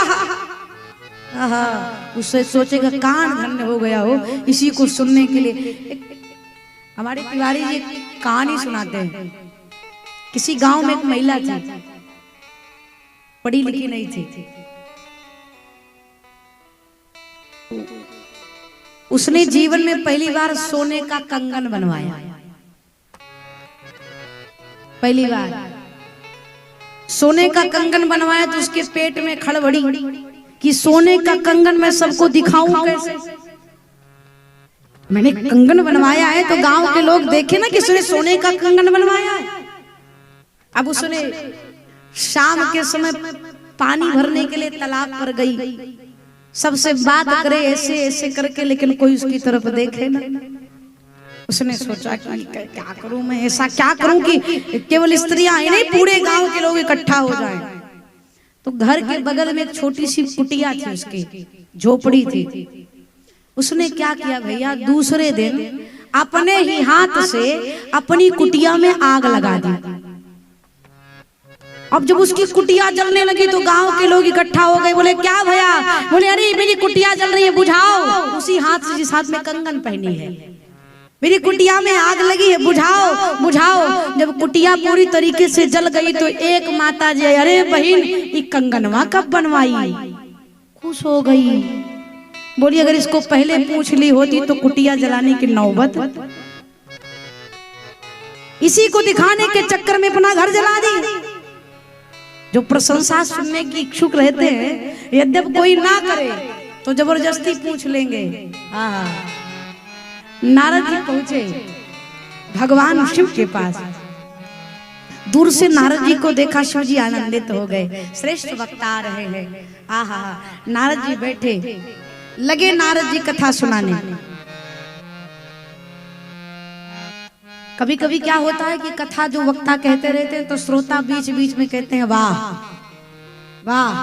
उससे सोचेगा कान धन्य हो गया हो इसी को सुनने के लिए। हमारे तिवारी जी कहानी सुनाते हैं। किसी गांव में एक महिला थी, पढ़ी लिखी नहीं थी। उसने जीवन में पहली बार सोने का कंगन बनवाया। पहली बार सोने का कंगन बनवाया तो उसके पेट में खड़बड़ी कि सोने का कंगन मैं सबको दिखाऊं कैसे। मैंने कंगन बनवाया है तो गांव के लोग देखे ना कि उसने सोने का कंगन बनवाया है। अब उसने शाम के समय पानी भरने के लिए तालाब पर गई, सबसे बात करे ऐसे ऐसे करके, लेकिन कोई उसकी तरफ देखे ना। उसने सोचा कि क्या करूं मैं, ऐसा क्या करूं कि केवल स्त्रियां ही नहीं पूरे गांव के लोग इकट्ठा हो जाएं। तो घर के बगल में एक छोटी सी कुटिया थी, उसकी झोपड़ी थी। उसने क्या किया भैया, दूसरे दिन अपने ही हाथ से अपनी कुटिया में आग लगा दी। अब जब उसकी कुटिया जलने लगी तो गांव के लोग इकट्ठा हो गए। बोले क्या भैया? बोले अरे मेरी कुटिया जल रही है, बुझाओ। उसी हाथ से जिस हाथ में कंगन पहनी है, मेरी कुटिया में आग लगी है, बुझाओ बुझाओ। जब कुटिया पूरी तरीके से जल गई तो एक माता जी, अरे बहन ये कंगनवा कब बनवाई? खुश हो गई, बोली अगर इसको पहले पूछ ली होती तो कुटिया जलाने की नौबत। इसी को दिखाने के चक्कर में अपना घर जला दी। जो प्रशंसा सुनने की इच्छुक रहते हैं, यद्यप कोई ना करे तो जबरदस्ती पूछ लेंगे। नारद जी पहुंचे भगवान शिव के पास। दूर से नारद जी को देखा, शिव जी आनंदित हो गए, श्रेष्ठ वक्ता आ रहे हैं। आहा, नारद जी बैठे, लगे नारद जी कथा सुनाने। कभी कभी क्या होता है कि कथा जो वक्ता कहते रहते हैं तो श्रोता बीच बीच में कहते हैं वाह वाह,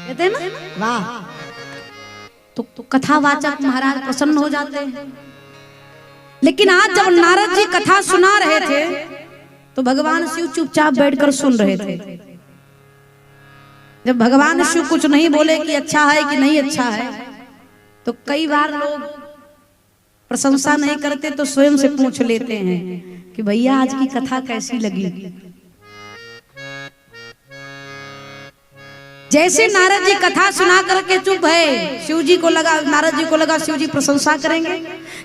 कहते हैं ना वाह, तो कथावाचक महाराज प्रसन्न हो जाते हैं। लेकिन आज जब नारद जी कथा सुना रहे थे तो भगवान शिव चुपचाप बैठकर सुन रहे थे। जब भगवान शिव कुछ नहीं बोले कि अच्छा है कि नहीं अच्छा है, तो कई बार लोग प्रशंसा नहीं करते तो स्वयं से पूछ लेते हैं कि भैया आज की कथा कैसी लगी। जैसे नारद जी कथा सुना करके चुप है, शिव जी को लगा, नारद जी को लगा शिव जी प्रशंसा करेंगे।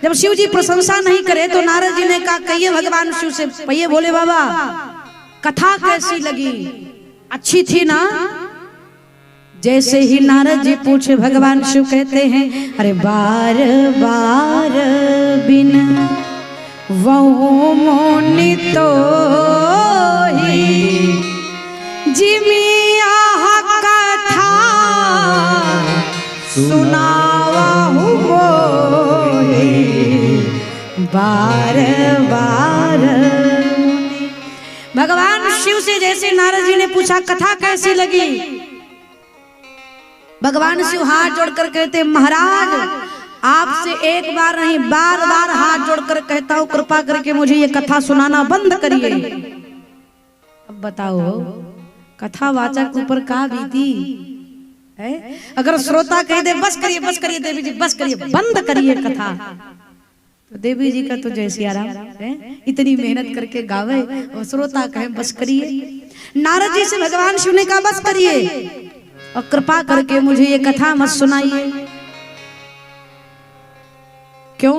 जब शिव जी प्रशंसा नहीं करे तो नारद जी ने कहा कहिए भगवान शिव से, भैया बोले बाबा कथा कैसी लगी, अच्छी थी ना? जैसे ही नारद जी पूछे भगवान शिव कहते हैं अरे बार बार बिन वो मोनि तो ही जिमिया कथा सुनावहु मोहि बार बार। भगवान शिव से जैसे नारद जी ने पूछा कथा कैसी लगी, भगवान शिव हाथ जोड़कर कहते महाराज आपसे एक बार नहीं बार बार हाथ जोड़कर कहता हूं कृपा करके मुझे ये कथा सुनाना बंद करिए। अब बताओ कथावाचक ऊपर का बीती? है? अगर श्रोता कह दे बस करिए देवी जी बस करिए, बंद करिए कथा, तो देवी जी का तो जय सिया राम है, इतनी मेहनत करके गावे और श्रोता कहे बस करिए। नारद जी से भगवान शिव ने कहा बस करिए और कृपा करके मुझे ये कथा मत सुनाइए। क्यों?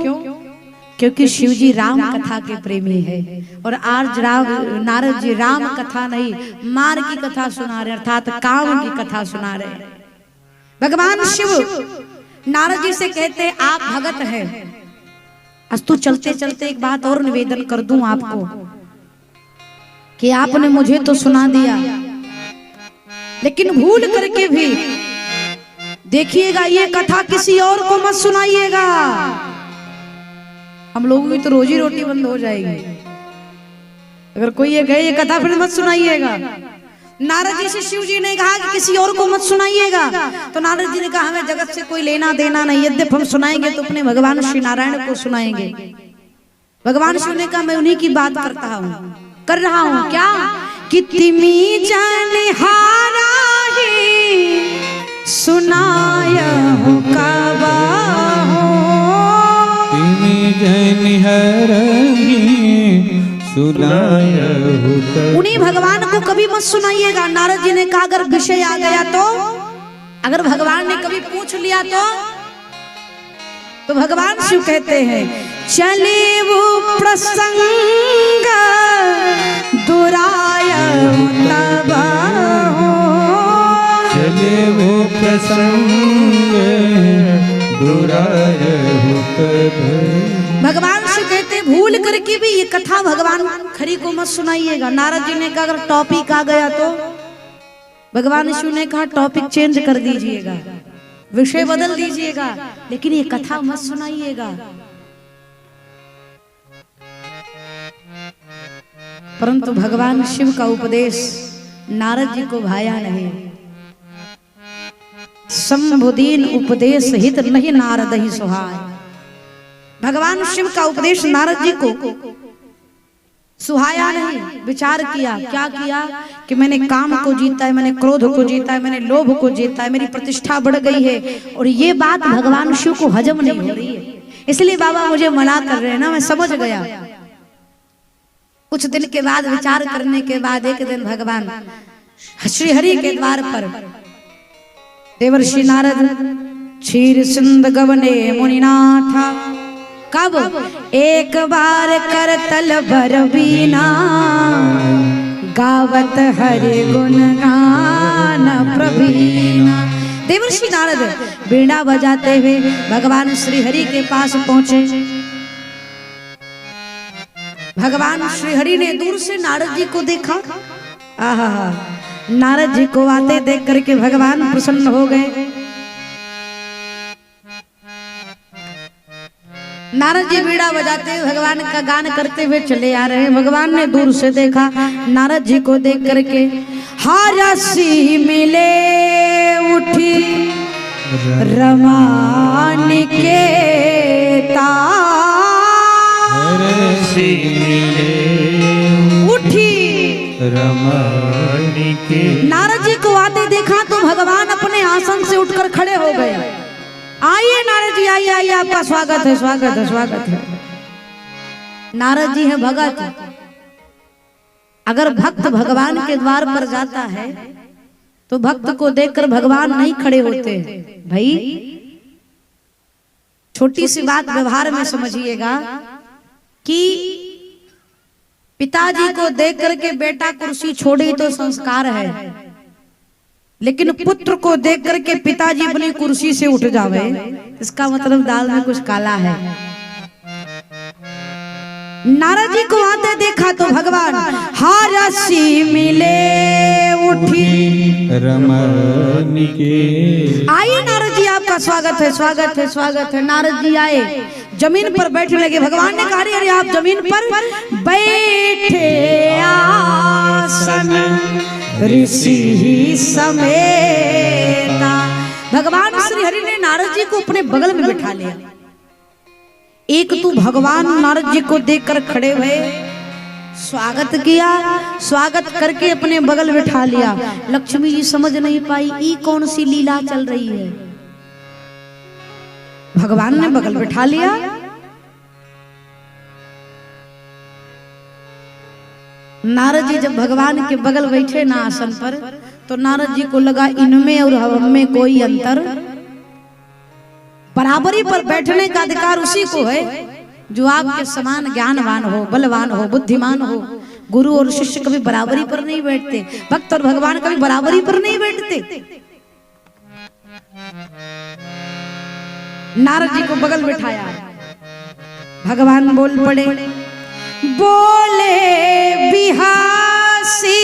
क्योंकि शिव जी राम कथा के प्रेमी है और आज नारद जी राम कथा नहीं मार की कथा सुना रहे, अर्थात काम की कथा सुना रहे। भगवान शिव नारद जी से कहते आप भगत हैं, अस्तु चलते चलते एक बात और निवेदन कर दूं आपको कि आपने मुझे तो सुना दिया, लेकिन भूल करके भी देखिएगा ये कथा किसी और को मत सुनाइएगा, हम लोगों की तो रोजी रोटी बंद हो जाएगी अगर कोई ये कहे ये कथा फिर मत सुनाइएगा। नारद जी से शिव जी ने कहा कि किसी और को मत सुनाइएगा, तो नारद जी ने कहा हमें जगत से कोई लेना देना नहीं, यद्यपि हम सुनाएंगे तो अपने भगवान श्री नारायण को सुनाएंगे। भगवान शिव ने कहा मैं उन्हीं की बात कर रहा हूँ क्या कि तिमी जनहारा ही सुनाय हो काबा हो, तिमी जनहारा सुनाय हो, उन्हीं भगवान को कभी मत सुनाइएगा। नारद जी ने कहा अगर विषय आ गया तो, अगर भगवान ने कभी पूछ लिया तो भगवान शिव कहते हैं चले वो प्रसंग दुराय तब हो, चले वो प्रसंग दुराय तब। भगवान शिव कहते भूल करके भी ये कथा भगवान खरी को मत सुनाइएगा। नारद जी ने कहा अगर टॉपिक आ गया तो, भगवान शिव ने कहा टॉपिक चेंज कर दीजिएगा, विषय बदल दीजिएगा, लेकिन ये कथा मत सुनाइएगा। परंतु भगवान शिव का उपदेश नारद जी को भाया नहीं। संबुदीन उपदेश हित नहीं नारद ही सुहाय। भगवान शिव का उपदेश नारद जी को सुहाया नहीं। विचार किया, क्या किया कि मैंने काम को जीता है, मैंने क्रोध को जीता है, मैंने लोभ को जीता है, मेरी प्रतिष्ठा बढ़ गई है और ये बात भगवान शिव को हजम नहीं हो रही है, इसलिए बाबा मुझे मना कर रहे हैं ना। मैं समझ गया। कुछ दिन के बाद विचार करने के बाद एक दिन भगवान श्री हरि के द्वार पर देवर्षि नारद क्षीर सिंध गवने मुनिनाथा, कब एक बार कर तल भर बीना गावत हरि गुण गान प्रवीणा। देवर्षि नारद बीड़ा बजाते हुए भगवान श्री हरि के पास पहुंचे। भगवान श्री हरि ने दूर से नारद जी को देखा। आहा, नारद जी को आते देख करके भगवान प्रसन्न हो गए। नारद जी बीड़ा बजाते हुए भगवान का गान करते हुए चले आ रहे हैं। भगवान ने दूर से देखा, नारद जी को देख करके हारसी मिले उठी रमान के हरसी मिले उठी रमान के। नारद जी को आते देखा तो भगवान अपने आसन से उठकर खड़े हो गए। आइए नारद जी, आइए आइए, आपका स्वागत है, स्वागत है, स्वागत है। नारद जी है भगत। अगर भक्त भगवान के द्वार पर जाता है तो भक्त को देखकर भगवान नहीं खड़े होते भाई। छोटी सी बात व्यवहार में समझिएगा कि पिताजी को देख करके बेटा कुर्सी छोड़े तो संस्कार है, लेकिन पुत्र को देख करके पिताजी अपनी कुर्सी से उठ जावे, इसका मतलब दाल में कुछ काला है। नारद जी को आते देखा तो भगवान हारसी मिले उठी रमान के। आइए नारद जी, आपका स्वागत है, स्वागत है, स्वागत है। नारद जी आए, जमीन पर बैठने लगे। भगवान ने कहा अरे आप जमीन पर बैठे आसन ऋषि समेता। भगवान श्री हरि ने नारद जी को अपने बगल में बैठा लिया। एक तो भगवान नारद जी को देखकर खड़े हुए स्वागत किया, स्वागत करके अपने बगल बिठा लिया। लक्ष्मी जी समझ नहीं पाई ई कौन सी लीला चल रही है। भगवान ने बगल बिठा लिया। नारद जी जब भगवान के बगल बैठे ना आसन पर, तो नारद जी को लगा इनमें और हम में कोई अंतर, बराबरी पर बैठने का अधिकार उसी को है जो आपके समान ज्ञानवान हो, बलवान हो, बुद्धिमान हो। गुरु और शिष्य कभी बराबरी पर नहीं बैठते, भक्त और भगवान कभी बराबरी पर नहीं बैठते। नारद जी को बगल बिठाया, भगवान बोल पड़े, बोले बिहासी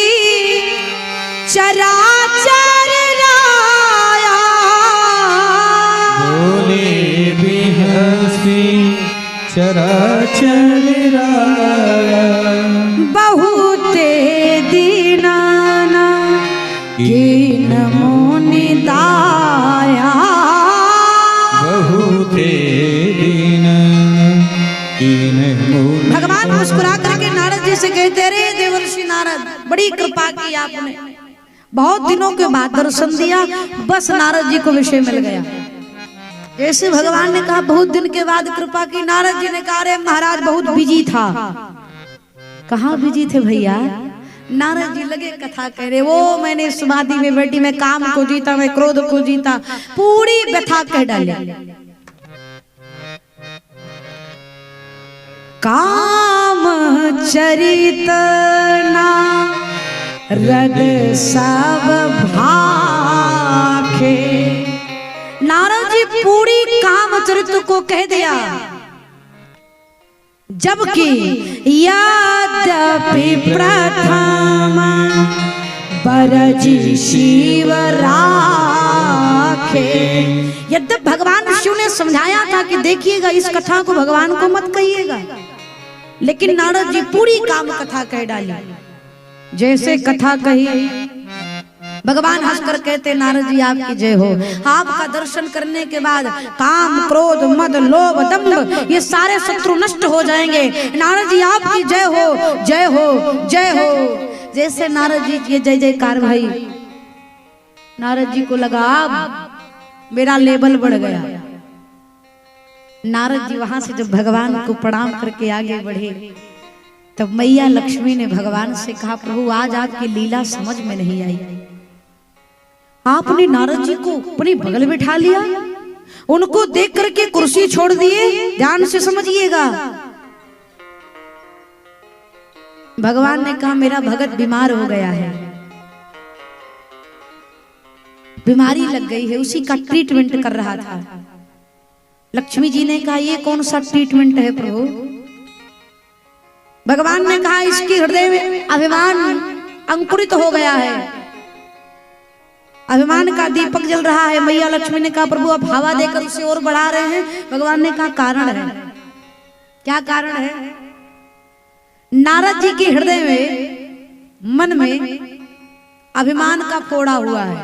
चराचर राया, बोले बिहासी चराचर राया, बहुते दीनाना कीन मोनि दाया, बहुते दीन कीन मोनि। भगवान मुस्कुरा करके नारद जी से कहते, रे देवर्षि नारद, बड़ी कृपा की आपने, बहुत दिनों के बाद दर्शन दिया, बस नारद जी को विषय मिल गया। जैसे भगवान ने कहा बहुत दिन के बाद कृपा की, नारद जी ने कहा अरे महाराज बहुत बिजी था। कहाँ बिजी थे भैया? नारद जी लगे कथा कह रहे, वो मैंने समाधि में बैठी, मैं काम को जीता, मैं क्रोध को जीता, पूरी व्यथा कह डाली। काम चरित नारद सब भाखे, नारद जी पूरी काम चरित्र को कह दिया। जबकि यद्यपि प्रथम बरजी शिव राखे, यद्यप भगवान शिव ने समझाया था कि देखिएगा इस कथा को भगवान को मत कहिएगा, लेकिन नारद जी पूरी काम कथा कह डाली। जैसे कथा कही, भगवान हंसकर कहते, नारद जी आपकी जय हो। आपका दर्शन करने के बाद काम, क्रोध, मद, लोभ, दंभ ये सारे शत्रु नष्ट हो जाएंगे। नारद जी आपकी जय हो, जय हो, जय हो। जैसे नारद जी ये जय जयकार भाई, नारद जी को लगा अब मेरा लेवल बढ़ गया। नारद जी वहां से जब भगवान को प्रणाम करके आगे बढ़े, तब मैया लक्ष्मी ने भगवान से कहा, प्रभु आज आपकी लीला समझ में नहीं आई। आपने नारद जी को अपने बगल बिठा लिया, उनको देख करके कुर्सी छोड़ दिए। ध्यान से समझिएगा। भगवान ने कहा मेरा भगत बीमार हो गया है, बीमारी लग गई है, उसी का ट्रीटमेंट कर रहा था। लक्ष्मी जी ने कहा ये कौन सा ट्रीटमेंट है प्रभु? भगवान ने कहा इसके हृदय में अभिमान अंकुरित हो गया है, अभिमान का दीपक जल रहा है। मैया लक्ष्मी ने कहा प्रभु आप हवा देकर उसे और बढ़ा रहे हैं। भगवान ने कहा कारण है। क्या कारण है? नारद जी के हृदय में, मन में अभिमान का फोड़ा हुआ है।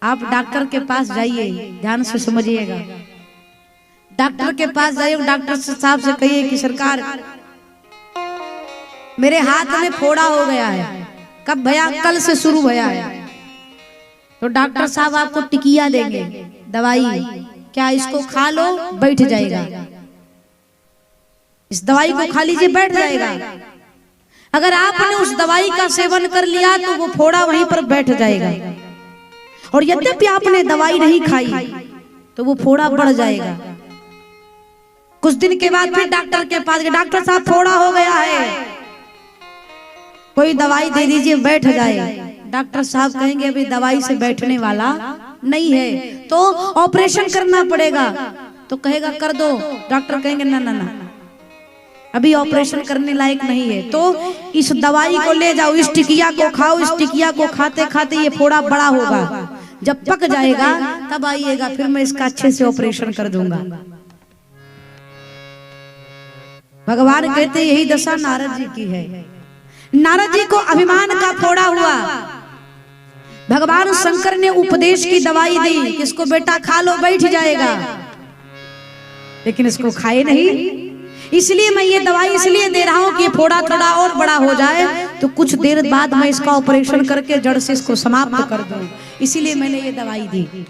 आप डॉक्टर के पास जाइए, ध्यान से समझिएगा। डॉक्टर के पास जाइए, डॉक्टर साहब से कहिए कि सरकार मेरे हाथ में फोड़ा हो गया है। कब भैया? कल से शुरू भैया है। तो डॉक्टर साहब आपको टिकिया देंगे, दवाई, क्या इसको खा लो बैठ जाएगा, इस दवाई को खा लीजिए बैठ जाएगा। अगर आपने उस दवाई का सेवन कर लिया तो वो फोड़ा वहीं पर बैठ जाएगा, और यद्यपि आपने दवाई नहीं खाई तो वो फोड़ा बढ़ जाएगा। कुछ दिन के बाद फिर डॉक्टर के पास गए, डॉक्टर साहब फोड़ा हो गया है, कोई दवाई दे दीजिए बैठ जाए। डॉक्टर साहब कहेंगे अभी दवाई से बैठने वाला नहीं है, तो ऑपरेशन करना पड़ेगा। तो कहेगा कर दो, डॉक्टर कहेंगे ना ना ना अभी ऑपरेशन करने लायक नहीं है, तो इस दवाई को ले जाओ, इस टिकिया को खाओ, इस टिकिया को खाते खाते ये फोड़ा बड़ा होगा, जब पक जाएगा तब आइएगा, फिर मैं इसका अच्छे से ऑपरेशन कर दूंगा। भगवान कहते यही दशा नारद जी की है। नारद जी को अभिमान का फोड़ा हुआ। भगवान शंकर ने उपदेश की दवाई दी, इसको बेटा खा लो बैठ जाएगा, लेकिन इसको खाए नहीं। इसलिए मैं ये दवाई इसलिए दे रहा हूँ कि ये फोड़ा थोड़ा और बड़ा हो जाए तो कुछ देर बाद मैं इसका ऑपरेशन करके जड़ से इसको समाप्त कर दूं, इसीलिए मैंने ये दवाई दी।